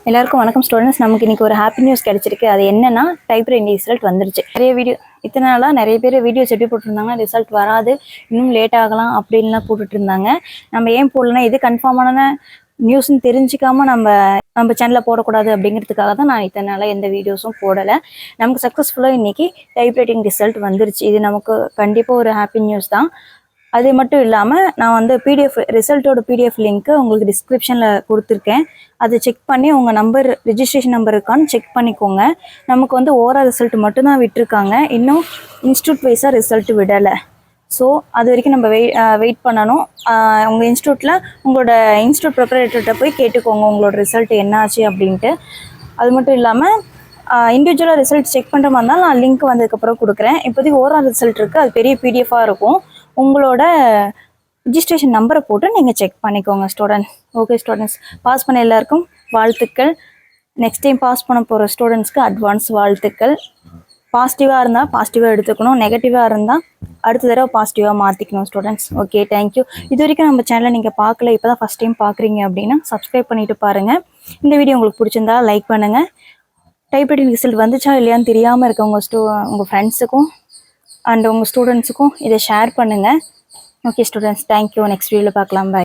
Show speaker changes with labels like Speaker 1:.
Speaker 1: எல்லாருக்கும் வணக்கம் ஸ்டூடெண்ட்ஸ். நமக்கு இன்னைக்கு ஒரு ஹாப்பி நியூஸ் கிடைச்சிருக்கு. அது என்னன்னா டைப்ரைட்டிங் ரிசல்ட் வந்துருச்சு. இத்தனை நாளாக நிறைய பேர் வீடியோஸ் எப்படி போட்டிருந்தாங்க, ரிசல்ட் வராது, இன்னும் லேட் ஆகலாம் அப்படின்லாம் போட்டுட்டு இருந்தாங்க. நம்ம ஏன் போடலன்னா இது கன்ஃபார்மான நியூஸ்ன்னு தெரிஞ்சிக்காம நம்ம சேனலில் போடக்கூடாது அப்படிங்கிறதுக்காக தான் நான் இத்தனை நாளாக எந்த வீடியோஸும் போடலை. நமக்கு சக்ஸஸ்ஃபுல்லாக இன்னைக்கு டைப்ரைட்டிங் ரிசல்ட் வந்துருச்சு. இது நமக்கு கண்டிப்பாக ஒரு ஹாப்பி நியூஸ் தான். அது மட்டும் இல்லாமல் நான் பிடிஎஃப் ரிசல்ட்டோட பிடிஎஃப் லிங்க்கு உங்களுக்கு டிஸ்கிரிப்ஷனில் கொடுத்துருக்கேன். அதை செக் பண்ணி உங்கள் நம்பர் ரிஜிஸ்ட்ரேஷன் நம்பர் இருக்கான்னு செக் பண்ணிக்கோங்க. நமக்கு ஓரா ரிசல்ட் மட்டும்தான் விட்டுருக்காங்க, இன்னும் இன்ஸ்டியூட் வைஸாக ரிசல்ட் விடலை. ஸோ அது வரைக்கும் நம்ம வெயிட் பண்ணணும். உங்கள் இன்ஸ்டியூட்டில் உங்களோட இன்ஸ்டியூட் ப்ரிப்பரேட்டர்கிட்ட போய் கேட்டுக்கோங்க உங்களோட ரிசல்ட் என்ன ஆச்சு அப்படின்ட்டு. அது மட்டும் இல்லாமல் இண்டிவிஜுவலாக ரிசல்ட் செக் பண்ணுற மாதிரி இருந்தால் நான் லிங்க் வந்ததுக்கப்புறம் கொடுக்குறேன். இப்போதைக்கு ஓரா ரிசல்ட் இருக்குது, அது பெரிய பிடிஎஃபாக இருக்கும். உங்களோட ரிஜிஸ்ட்ரேஷன் நம்பரை போட்டு நீங்கள் செக் பண்ணிக்கோங்க ஸ்டூடெண்ட். ஓகே ஸ்டூடெண்ட்ஸ், பாஸ் பண்ண எல்லாருக்கும் வாழ்த்துக்கள். நெக்ஸ்ட் டைம் பாஸ் பண்ண போகிற ஸ்டூடெண்ட்ஸ்க்கு அட்வான்ஸ் வாழ்த்துக்கள். பாசிட்டிவாக இருந்தால் பாசிட்டிவாக எடுத்துக்கணும், நெகட்டிவாக இருந்தால் அடுத்த தடவை பாசிட்டிவாக மாற்றிக்கணும் ஸ்டூடெண்ட்ஸ். Okay, thank you. இது வரைக்கும் நம்ம சேனலை நீங்கள் பார்க்கல, இப்போ தான் ஃபஸ்ட் டைம் பார்க்குறீங்க அப்படின்னா சப்ஸ்கிரைப் பண்ணிவிட்டு பாருங்கள். இந்த வீடியோ உங்களுக்கு பிடிச்சிருந்தா லைக் பண்ணுங்கள். டைப்ரைட்டிங் ரிசல்ட் வந்துச்சா இல்லையான்னு தெரியாமல் இருக்க உங்கள் ஃப்ரெண்ட்ஸுக்கும் அண்ட் உங்கள் ஸ்டூடெண்ட்ஸுக்கும் இதை ஷேர் பண்ணுங்கள். Okay students, thank you. நெக்ஸ்ட் வீடியோவில் பார்க்கலாம். பாய்.